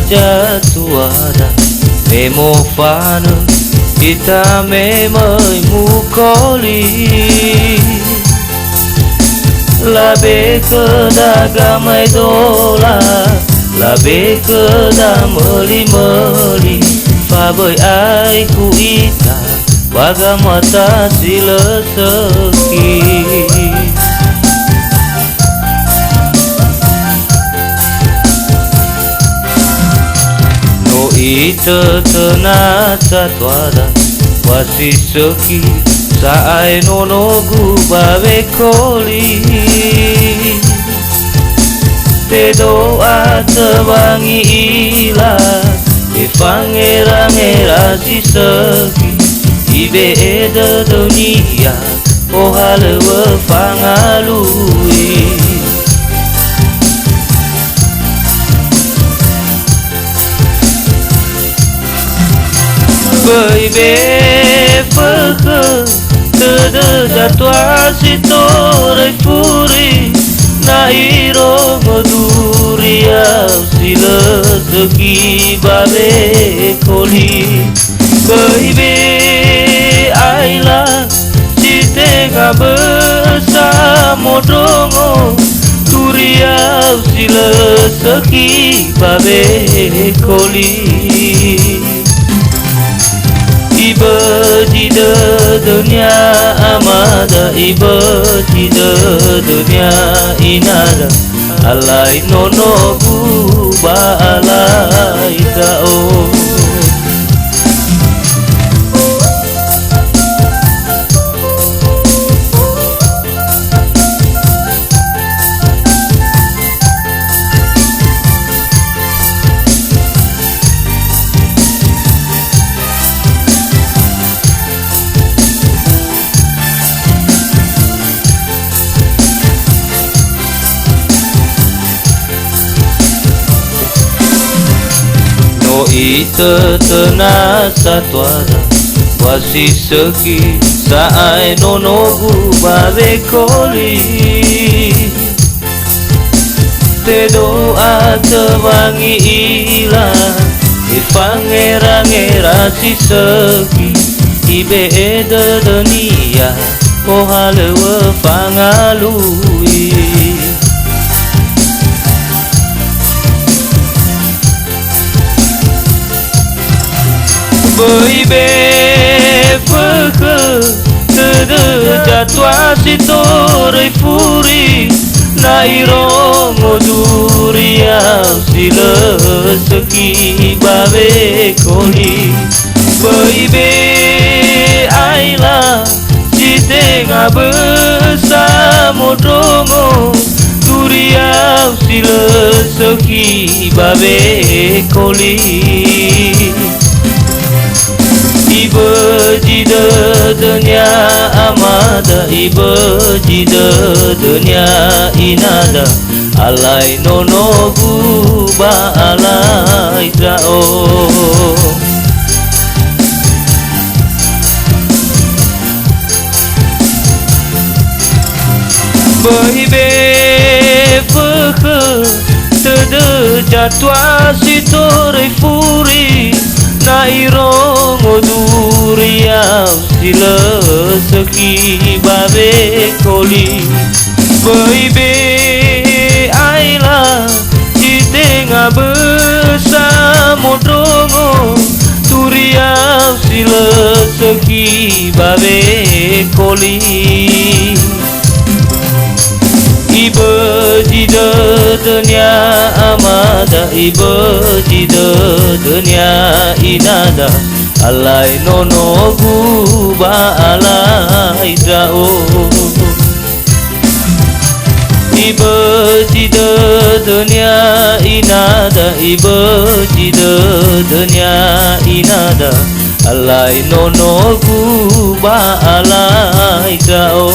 jatuada memo fana kita memoi mukoli labe ke dagamai dola labe ke dameli-meli fabai ai ku ita bagamata sila seki no ita tenata tuada wasi seki saai nono gubawe koli te doa tewangi ila te fangera-ngera si seki ibe eda dunia o halewa fangalui Baby feke tede jatwa sitore furi na iro moduria sila segi babe koli Baby aila cite bersama drongo turia sila segi babe koli Iba di dunia amada iba di dunia inada alai nono buba alai tao ita tenasa tuada wasi seki saai nono gubawe koli te doa tewangi ila te fangera-ngera si seki ibe eda dunia o halewa fangalui Baby feke tede jatwa sitore furi na iro moduria sila seki babe koli Baby aila cite bersama drongo turia sila seki babe koli Iba di dunia amada iba di dunia inada alai nono guba alai tao Baby feke tede jatwa sitore furi na iro moduria sila seki babe koli Baby aila cite bersama drongo turia sila seki babe koli Iba di dunia amada iba di dunia inada alai nono guba alai tao Iba di dunia inada iba di dunia inada alai nono guba alai tao